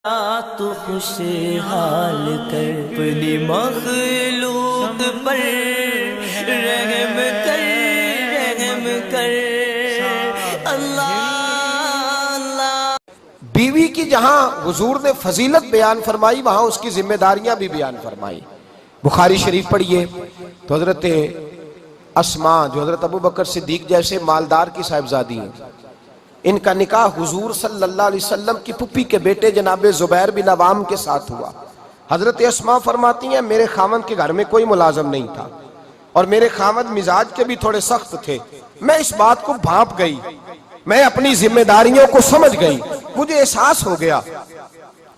تو خوشحال کر اپنی مخلوق پر رحم کر اللہ اللہ۔ بیوی کی جہاں حضور نے فضیلت بیان فرمائی وہاں اس کی ذمہ داریاں بھی بیان فرمائی۔ بخاری شریف پڑھیے تو حضرت اسماء جو حضرت ابو بکر صدیق جیسے مالدار کی صاحبزادی ہیں، ان کا نکاح حضور صلی اللہ علیہ وسلم کی پھپھی کے بیٹے جناب زبیر بن عوام کے ساتھ ہوا۔ حضرت اسماء فرماتی ہیں میرے خاوند کے گھر میں کوئی ملازم نہیں تھا اور میرے خاوند مزاج کے بھی تھوڑے سخت تھے۔ میں اس بات کو بھانپ گئی، میں اپنی ذمہ داریوں کو سمجھ گئی، مجھے احساس ہو گیا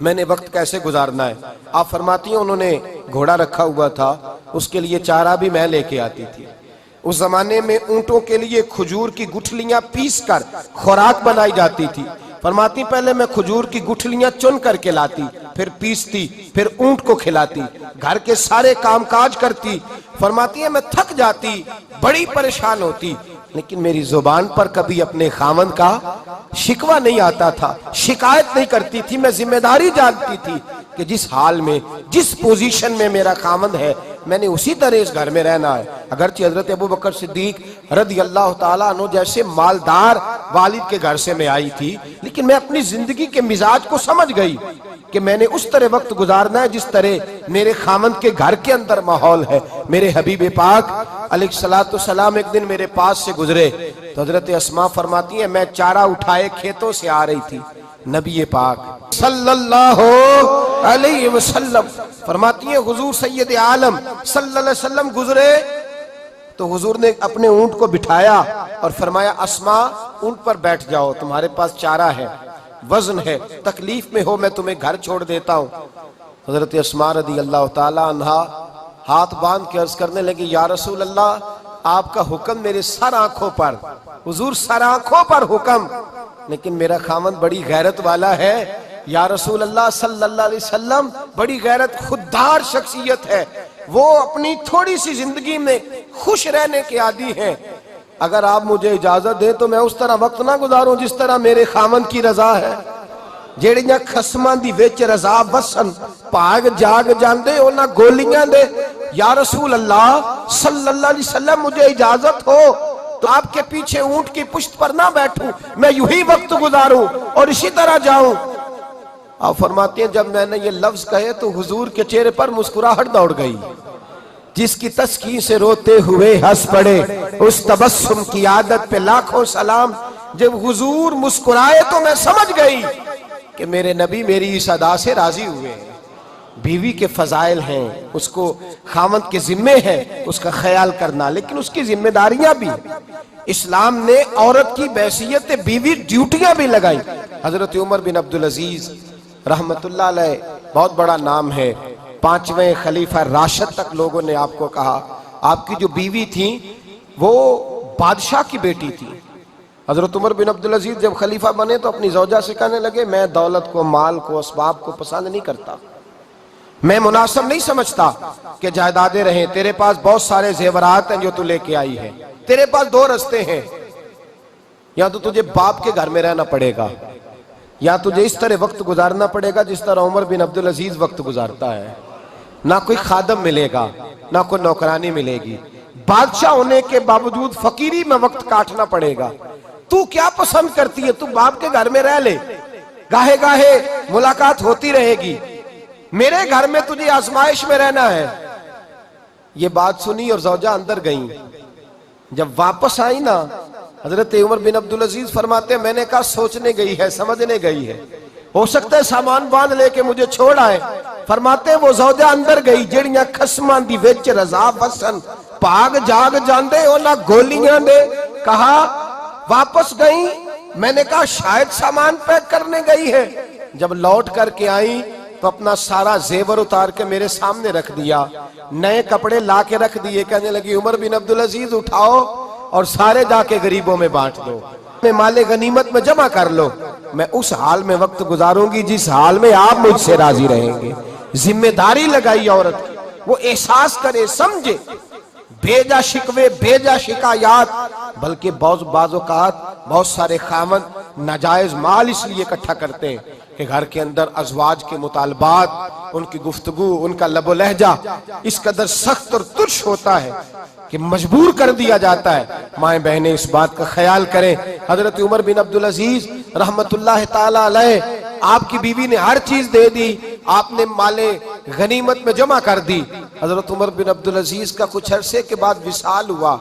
میں نے وقت کیسے گزارنا ہے۔ آپ فرماتی ہیں انہوں نے گھوڑا رکھا ہوا تھا، اس کے لیے چارہ بھی میں لے کے آتی تھی۔ اس زمانے میں اونٹوں کے لیے کھجور کی گٹھلیاں پیس کر خوراک بنائی جاتی تھی۔ فرماتی پہلے میں کھجور کی گٹھلیاں چن کر کے لاتی، پھر پیستی، پھر اونٹ کو کھلاتی، گھر کے سارے کام کاج کرتی۔ فرماتی ہے میں تھک جاتی، بڑی پریشان ہوتی، لیکن میری زبان پر کبھی اپنے خاوند کا شکوہ نہیں آتا تھا، شکایت نہیں کرتی تھی۔ میں ذمہ داری جانتی تھی کہ جس حال میں جس پوزیشن میں میرا خاوند ہے میں نے اسی طرح اس گھر میں رہنا ہے۔ اگرچہ حضرت ابو بکر صدیق رضی اللہ تعالیٰ عنہ جیسے مالدار والد کے گھر سے میں آئی تھی، لیکن میں اپنی زندگی کے مزاج کو سمجھ گئی کہ میں نے اس طرح وقت گزارنا ہے جس طرح میرے خاوند کے گھر کے اندر ماحول ہے۔ میرے حبیب پاک علیہ السلام ایک دن میرے پاس سے گزرے تو حضرت اسماء فرماتی ہیں میں چارہ اٹھائے کھیتوں سے آ رہی تھی، نبی پاک صلی اللہ علیہ وسلم فرماتی ہیں حضور سید عالم صلی اللہ علیہ وسلم گزرے تو حضور نے اپنے اونٹ کو بٹھایا اور فرمایا اسماء اونٹ پر بیٹھ جاؤ، تمہارے پاس چارہ ہے، وزن ہے، تکلیف میں ہو میں تمہیں گھر چھوڑ دیتا ہوں۔ حضرت اسماء رضی اللہ تعالی عنہا ہاتھ باندھ کے عرض کرنے لگی یا رسول اللہ آپ کا حکم میرے سر آنکھوں پر، حضور سر آنکھوں پر حکم، لیکن میرا خاوند بڑی غیرت والا ہے یا رسول اللہ صلی اللہ علیہ وسلم، بڑی غیرت خوددار شخصیت ہے، وہ اپنی تھوڑی سی زندگی میں خوش رہنے کے عادی ہیں، اگر آپ مجھے اجازت دیں تو میں اس طرح وقت نہ گزاروں جس طرح میرے خاوند کی رضا ہے۔ جیڑیاں خسماں دی وچ رضا وسن پاگ جاگ جاندے انہاں گولیاں دے یا رسول اللہ صلی اللہ علیہ وسلم مجھے اجازت ہو تو آپ کے پیچھے اونٹ کی پشت پر نہ بیٹھوں، میں یوں ہی وقت گزاروں اور اسی طرح جاؤں۔ آپ فرماتے ہیں جب میں نے یہ لفظ کہے تو حضور کے چہرے پر مسکراہٹ دوڑ گئی۔ جس کی تسکین سے روتے ہوئے ہنس پڑے اس تبسم کی عادت پہ لاکھوں سلام۔ جب حضور مسکرائے تو میں سمجھ گئی کہ میرے نبی میری اس ادا سے راضی ہوئے ہیں۔ بیوی کے فضائل ہیں، اس کو خاوند کے ذمے ہیں اس کا خیال کرنا، لیکن اس کی ذمہ داریاں بھی۔ اسلام نے عورت کی بحیثیت بیوی ڈیوٹیاں بھی لگائی۔ حضرت عمر بن عبدالعزیز رحمت اللہ علیہ بہت بڑا نام ہے، 5ویں خلیفہ راشد تک لوگوں نے آپ کو کہا۔ آپ کی جو بیوی تھی وہ بادشاہ کی بیٹی تھی۔ حضرت عمر بن عبدالعزیز جب خلیفہ بنے تو اپنی زوجہ سے کہنے لگے میں دولت کو، مال کو، اسباب کو پسند نہیں کرتا، میں مناسب نہیں سمجھتا کہ جائیدادیں رہیں، تیرے پاس بہت سارے زیورات ہیں جو تو لے کے آئی ہے، تیرے پاس دو رستے ہیں، یا تو تجھے باپ کے گھر میں رہنا پڑے گا یا تجھے اس طرح وقت گزارنا پڑے گا جس طرح عمر بن عبدالعزیز وقت گزارتا ہے۔ نہ کوئی خادم ملے گا، نہ کوئی نوکرانی ملے گی، بادشاہ ہونے کے باوجود فقیری میں وقت کاٹنا پڑے گا۔ تو کیا پسند کرتی ہے؟ تو باپ کے گھر میں رہ لے، گاہے گاہے ملاقات ہوتی رہے گی، میرے گھر میں تجھے آزمائش میں رہنا ہے۔ یہ بات سنی اور زوجہ اندر گئیں۔ جب واپس آئی نا حضرت عمر بن عبدالعزیز فرماتے ہیں میں نے کہا سوچنے گئی ہے، سمجھنے گئی ہے، ہو سکتا ہے سامان باندھ لے کے مجھے چھوڑ آئے۔ فرماتے ہیں وہ زوجہ اندر گئی جڑیاں خسمان دی وچ رضا وسن پاگ جاگ جاندے اونا گولیاں دے، کہا واپس گئی۔ میں نے کہا شاید سامان پیک کرنے گئی ہے۔ جب لوٹ کر کے آئیں تو اپنا سارا زیور اتار کے میرے سامنے رکھ دیا، نئے کپڑے لا کے رکھ دیے، کہنے لگی عمر بن عبدالعزیز اٹھاؤ اور سارے جا کے غریبوں میں بانٹ دو، میں مال غنیمت میں جمع کر لو، میں اس حال میں وقت گزاروں گی جس حال میں آپ مجھ سے راضی رہیں گے۔ ذمہ داری لگائی عورت کی، وہ احساس کرے، سمجھے، بھیجا شکوے، بھیجا شکایات، بلکہ بعض اوقات بہت سارے خاوند ناجائز مال اس لیے اکٹھا کرتے ہیں کہ گھر کے اندر ازواج کے مطالبات، ان کی گفتگو، ان کا لب و لہجہ اس قدر سخت اور ترش ہوتا ہے کہ مجبور کر دیا جاتا ہے۔ مائیں بہنیں اس بات کا خیال کریں۔ حضرت عمر بن عبدالعزیز رحمت اللہ تعالی علیہ، آپ کی بیوی نے ہر چیز دے دی، آپ نے مال غنیمت میں جمع کر دی۔ حضرت عمر بن عبدالعزیز کا کچھ عرصے کے بعد وصال ہوا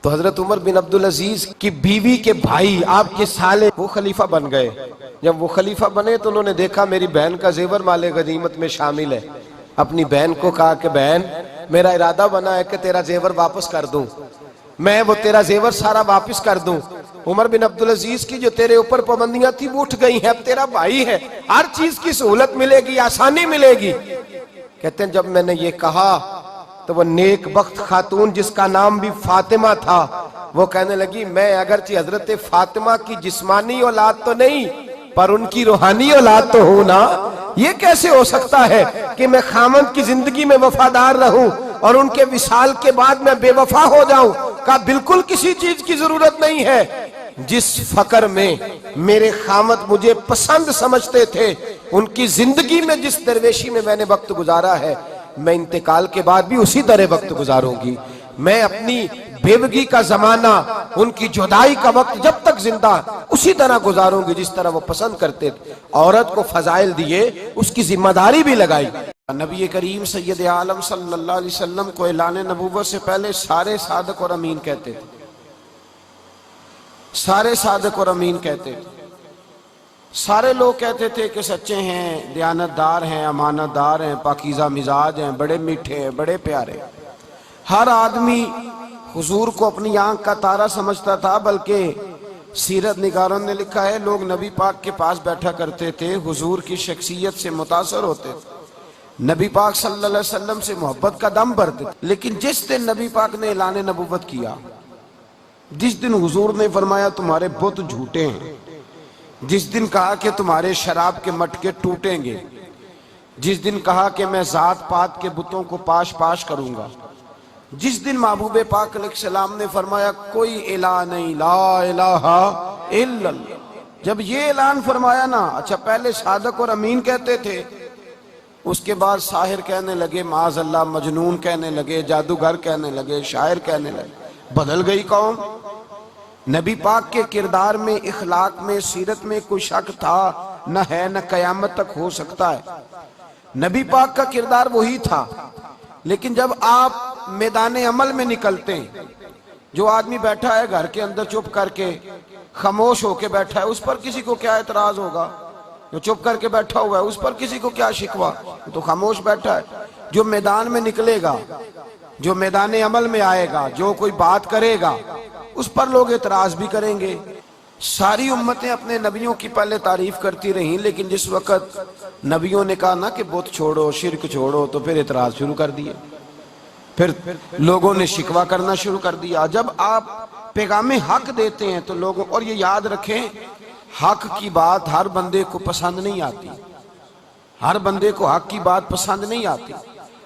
تو حضرت عمر بن عبدالعزیز کی بیوی کے بھائی، آپ کے سالے، وہ خلیفہ بن گئے۔ جب وہ خلیفہ بنے تو انہوں نے دیکھا میری بہن کا زیور مال غنیمت میں شامل ہے۔ اپنی بہن کو کہا کہ بہن، میرا ارادہ بنا ہے کہ تیرا زیور واپس کر دوں، میں وہ تیرا زیور سارا واپس کر دوں۔ عمر بن عبدالعزیز کی جو تیرے اوپر پابندیاں تھی وہ اٹھ گئی ہیں، اب تیرا بھائی ہے، ہر چیز کی سہولت ملے گی، آسانی ملے گی۔ کہتے ہیں جب میں نے یہ کہا تو وہ نیک بخت خاتون جس کا نام بھی فاطمہ تھا، وہ کہنے لگی میں اگرچہ حضرت فاطمہ کی جسمانی اولاد تو نہیں پر ان کی روحانی اولاد تو ہوں نا۔ یہ کیسے ہو سکتا ہے کہ میں خامند کی زندگی میں وفادار رہوں اور ان کے وصال کے بعد میں بے وفا ہو جاؤں؟ کہا بالکل کسی چیز کی ضرورت نہیں ہے۔ جس فقر میں میرے خامد مجھے پسند سمجھتے تھے، ان کی زندگی میں جس درویشی میں میں نے وقت گزارا ہے، میں انتقال کے بعد بھی اسی طرح وقت گزاروں گی۔ میں اپنی بیوگی کا زمانہ، ان کی جدائی کا وقت جب تک زندہ اسی طرح گزاروں گی جس طرح وہ پسند کرتے تھے۔ عورت کو فضائل دیے، اس کی ذمہ داری بھی لگائی۔ نبی کریم سید عالم صلی اللہ علیہ وسلم کو اعلان نبوت سے پہلے سارے صادق اور امین کہتے تھے، سارے صادق اور امین کہتے تھے۔ سارے لوگ کہتے تھے کہ سچے ہیں، دیانتدار ہیں، امانت دار ہیں، پاکیزہ مزاج ہیں، بڑے میٹھے ہیں، بڑے پیارے۔ ہر آدمی حضور کو اپنی آنکھ کا تارا سمجھتا تھا، بلکہ سیرت نگاروں نے لکھا ہے لوگ نبی پاک کے پاس بیٹھا کرتے تھے، حضور کی شخصیت سے متاثر ہوتے تھے، نبی پاک صلی اللہ علیہ وسلم سے محبت کا دم بھرتے تھے۔ لیکن جس دن نبی پاک نے اعلان نبوت کیا، جس دن حضور نے فرمایا تمہارے بت جھوٹے ہیں، جس دن کہا کہ تمہارے شراب کے مٹکے ٹوٹیں گے، جس دن کہا کہ میں ذات پات کے بتوں کو پاش پاش کروں گا، جس دن محبوب پاک علیہ السلام نے فرمایا کوئی الہ نہیں، لا الہ الا اللہ، جب یہ اعلان فرمایا نا، اچھا پہلے صادق اور امین کہتے تھے، اس کے بعد ساحر کہنے لگے، معاذ اللہ مجنون کہنے لگے، جادوگر کہنے لگے، شاعر کہنے لگے، بدل گئی قوم۔ نبی پاک کے کردار میں، اخلاق میں، سیرت میں کوئی شک تھا نہ ہے، نہ قیامت تک ہو سکتا ہے۔ نبی پاک کا کردار وہی تھا، لیکن جب آپ میدان عمل میں نکلتے ہیں، جو آدمی بیٹھا ہے گھر کے اندر چپ کر کے، خاموش ہو کے بیٹھا ہے، اس پر کسی کو کیا اعتراض ہوگا؟ جو چپ کر کے بیٹھا ہوا ہے اس پر کسی کو کیا شکوہ؟ تو خاموش بیٹھا ہے۔ جو میدان میں نکلے گا، جو میدان عمل میں آئے گا، جو کوئی بات کرے گا، اس پر لوگ اعتراض بھی کریں گے۔ ساری امتیں اپنے نبیوں کی پہلے تعریف کرتی رہیں، لیکن جس وقت نبیوں نے کہا نا کہ بت چھوڑو، شرک چھوڑو، تو پھر اعتراض شروع کر دیے، پھر لوگوں نے شکوہ کرنا شروع کر دیا۔ جب آپ پیغام حق دیتے ہیں تو لوگوں، اور یہ یاد رکھیں حق کی بات ہر بندے کو پسند نہیں آتی، ہر بندے کو حق کی بات پسند نہیں آتی،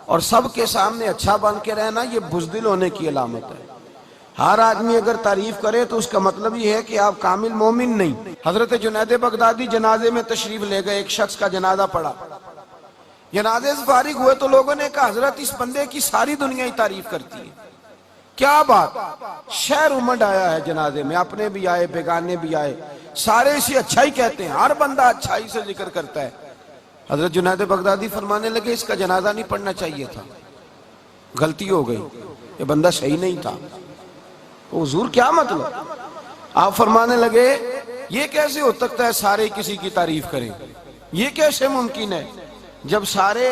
اور سب کے سامنے اچھا بن کے رہنا یہ بزدل ہونے کی علامت ہے۔ ہر آدمی اگر تعریف کرے تو اس کا مطلب یہ ہے کہ آپ کامل مومن نہیں۔ حضرت جنید بغدادی جنازے میں تشریف لے گئے، ایک شخص کا جنازہ پڑا، جنازے سے فارغ ہوئے تو لوگوں نے کہا حضرت اس بندے کی ساری دنیا ہی تعریف کرتی ہے، کیا بات؟ شہر امڈ آیا ہے جنازے میں، اپنے بھی آئے، بیگانے بھی آئے، سارے اسے اچھا ہی کہتے ہیں، ہر بندہ اچھائی سے ذکر کرتا ہے۔ حضرت جنید بغدادی فرمانے لگے اس کا جنازہ نہیں پڑھنا چاہیے تھا، غلطی ہو گئی، یہ بندہ صحیح نہیں تھا۔ حضور کیا مطلب؟ آپ فرمانے لگے یہ کیسے ہو سکتا ہے سارے کسی کی تعریف کریں، یہ کیسے ممکن ہے؟ جب سارے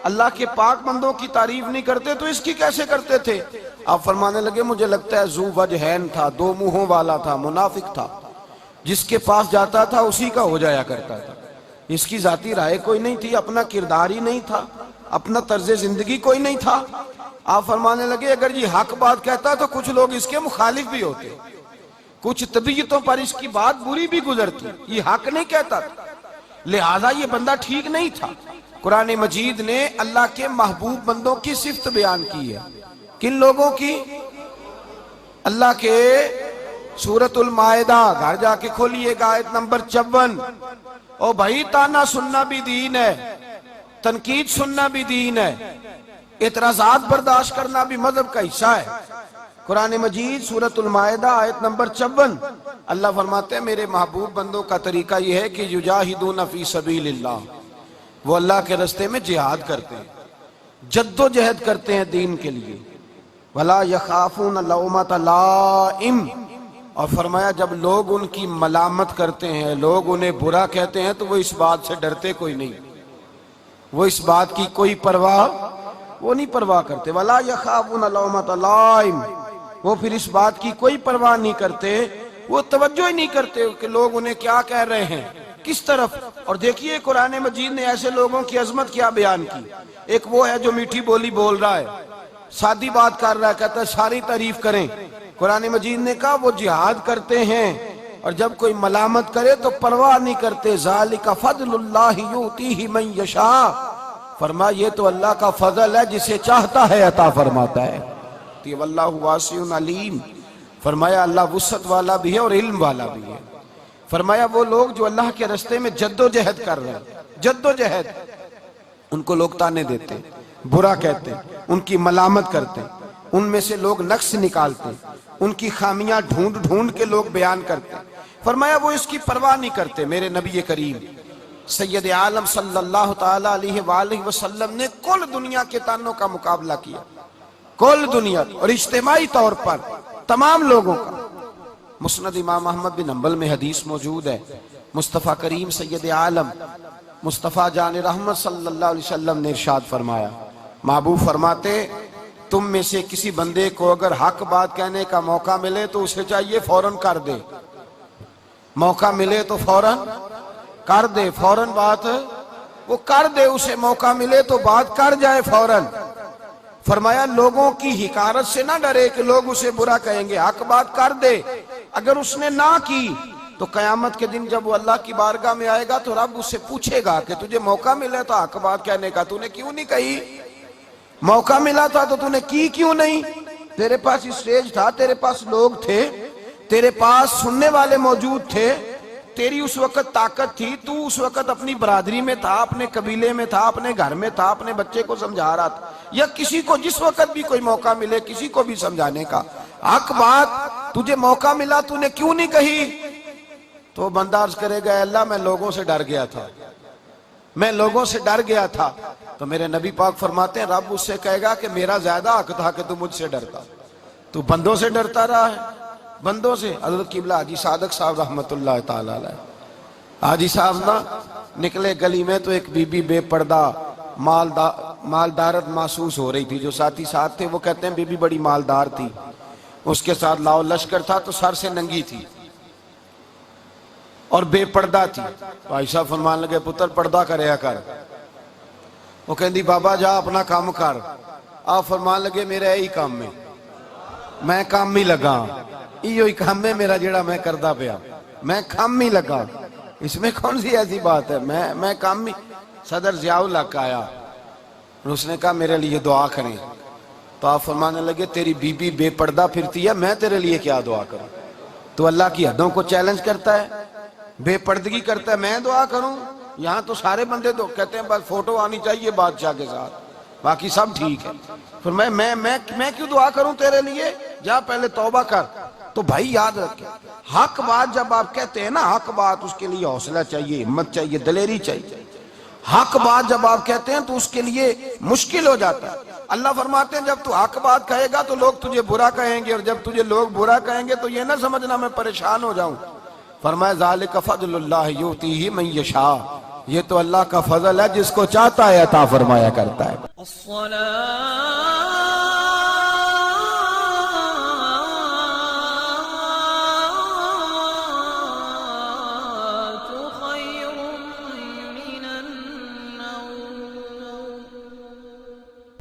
اللہ کے پاک بندوں کی تعریف نہیں کرتے تو اس کی کیسے کرتے تھے؟ آپ فرمانے لگے مجھے لگتا ہے ذو وجہین تھا، دو منہوں والا تھا، منافق تھا، جس کے پاس جاتا تھا اسی کا ہو جایا کرتا تھا، اس کی ذاتی رائے کوئی نہیں تھی، اپنا کردار ہی نہیں تھا، اپنا طرز زندگی کوئی نہیں تھا۔ آپ فرمانے لگے اگر یہ حق بات کہتا تو کچھ لوگ اس کے مخالف بھی ہوتے، کچھ طبیعتوں پر اس کی بات بری بھی گزرتی، یہ حق نہیں کہتا تھا، لہذا یہ بندہ ٹھیک نہیں تھا۔ قرآن مجید نے اللہ کے محبوب بندوں کی صفت بیان کی ہے، کن لوگوں کی؟ اللہ کے سورۃ المائدہ، گھر جا کے کھولیے گا آیت نمبر 54، او بھائی تانا سننا بھی دین ہے، تنقید سننا بھی دین ہے، اعتراضات برداشت کرنا بھی مذہب کا حصہ ہے۔ قرآن مجید سورۃ المائدہ آیت نمبر 54 اللہ فرماتے ہیں میرے محبوب بندوں کا طریقہ یہ ہے کہ یجاہدون فی سبیل اللہ، وہ اللہ کے راستے میں جہاد کرتے ہیں، جد و جہد کرتے ہیں دین کے لیے۔ ولا یخافون لومۃ لائم، اور فرمایا جب لوگ ان کی ملامت کرتے ہیں، لوگ انہیں برا کہتے ہیں تو وہ اس بات سے ڈرتے کوئی نہیں، وہ اس بات کی کوئی پرواہ وہ نہیں پرواہ کرتے۔ ولا یخافون لومۃ لائم، وہ پھر اس بات کی کوئی پرواہ نہیں کرتے، وہ توجہ ہی نہیں کرتے کہ لوگ انہیں کیا کہہ رہے ہیں، کس طرف۔ اور دیکھیے قرآن مجید نے ایسے لوگوں کی عظمت کیا بیان کی۔ ایک وہ ہے جو میٹھی بولی بول رہا ہے، سادی بات کر رہا ہے، کہتا ہے ساری تعریف کریں۔ قرآن مجید نے کہا وہ جہاد کرتے ہیں، اور جب کوئی ملامت کرے تو پرواہ نہیں کرتے۔ ذالک فضل اللہ یؤتیہ من یشاء، فرمایا یہ تو اللہ کا فضل ہے، جسے چاہتا ہے عطا فرماتا ہے۔ واللہ واسع علیم، فرمایا اللہ وسعت والا بھی ہے اور علم والا بھی ہے۔ فرمایا وہ لوگ جو اللہ کے راستے میں جد و جہد کر رہے ہیں، جد و جہد، ان کو لوگ تانے دیتے، برا کہتے، ان کی ملامت کرتے، ان میں سے لوگ نقص نکالتے، ان کی خامیاں ڈھونڈ ڈھونڈ کے لوگ بیان کرتے۔ فرمایا وہ اس کی پرواہ نہیں کرتے۔ میرے نبی کریم سید عالم صلی اللہ تعالی علیہ وآلہ وسلم نے کل دنیا کے تانوں کا مقابلہ کیا، کل دنیا اور اجتماعی طور پر تمام لوگوں کا۔ مسند امام احمد بن حنبل میں حدیث موجود ہے، مصطفیٰ کریم سید عالم مصطفیٰ جان رحمت صلی اللہ علیہ وسلم نے ارشاد فرمایا، محبوب فرماتے تم میں سے کسی بندے کو اگر حق بات کہنے کا موقع ملے تو اسے چاہیے فوراً کر دے، موقع ملے تو فوراً کر دے، فوراً بات وہ کر دے، اسے موقع ملے تو بات کر جائے فوراً۔ فرمایا لوگوں کی حقارت سے نہ ڈرے کہ لوگ اسے برا کہیں گے، حق بات کر دے۔ اگر اس نے نہ کی تو قیامت کے دن جب وہ اللہ کی بارگاہ میں آئے گا تو رب اس سے پوچھے گا کہ تجھے موقع ملا تھا حق بات کہنے کا، تو نے کیوں نہیں کہی؟ موقع ملا تھا تو نے کی کیوں نہیں؟ تیرے پاس اسٹیج تھا، تیرے پاس لوگ تھے، تیرے پاس سننے والے موجود تھے، تیری اس وقت طاقت تھی، تو اس وقت اپنی برادری میں تھا، اپنے قبیلے میں تھا، اپنے گھر میں تھا، اپنے بچے کو سمجھا رہا تھا، یا کسی کو جس وقت بھی کوئی موقع ملے کسی کو بھی سمجھانے کا، حق بات تجھے موقع ملا تو نے کیوں نہیں کہی؟ تو بندہ عرض کرے گا اللہ میں لوگوں سے ڈر گیا تھا، میں لوگوں سے ڈر گیا تھا۔ تو میرے نبی پاک فرماتے ہیں رب اس سے کہے گا کہ میرا زیادہ حق تھا کہ تو مجھ سے ڈرتا، تو بندوں سے ڈرتا رہا ہے، بندوں سے۔ حضرت قبلہ حاجی صادق صاحب رحمت اللہ تعالی علیہ، حاجی صاحب نا نکلے گلی میں تو ایک بی بی بے پردہ مالدارت محسوس ہو رہی تھی، جو ساتھی ساتھ تھے وہ کہتے ہیں بی بی بڑی مالدار تھی، اس کے ساتھ لاؤ لشکر تھا تو سر سے ننگی تھی اور بے پردہ تھی۔ بھائی صاحب فرمان لگے پتر پردہ کریا کر، وہ کہندی بابا جا اپنا کام کر۔ آپ فرمان لگے میرا یہی کام میں، میں کام ہی لگا، یہ کام ہے میرا جڑا میں کردہ پیا، میں کام ہی لگا، اس میں کون سی ایسی بات ہے، میں کام ہی۔ صدر ضیاء الحق آیا اور اس نے کہا میرے لیے دعا کریں، تو آپ فرمانے لگے تیری بی بی بے پردہ پھرتی ہے، میں تیرے لیے کیا دعا کروں؟ تو اللہ کی حدوں کو چیلنج کرتا ہے، بے پردگی کرتا ہے، میں دعا کروں؟ یہاں تو سارے بندے تو کہتے ہیں بس فوٹو آنی چاہیے بادشاہ کے ساتھ، باقی سب ٹھیک ہے۔ پھر میں کیوں دعا کروں تیرے لیے؟ جا پہلے توبہ کر۔ تو بھائی یاد رکھیں، حق بات جب آپ کہتے ہیں نا، حق بات اس کے لیے حوصلہ چاہیے، ہمت چاہیے، دلیری چاہیے۔ حق بات جب آپ کہتے ہیں تو اس کے لیے مشکل ہو جاتا ہے۔ اللہ فرماتے ہیں جب تو حق بات کہے گا تو لوگ تجھے برا کہیں گے، اور جب تجھے لوگ برا کہیں گے تو یہ نہ سمجھنا میں پریشان ہو جاؤں۔ فرمایا ذالک فضل اللہ یؤتیہ من یشاء، یہ تو اللہ کا فضل ہے، جس کو چاہتا ہے عطا فرمایا کرتا ہے۔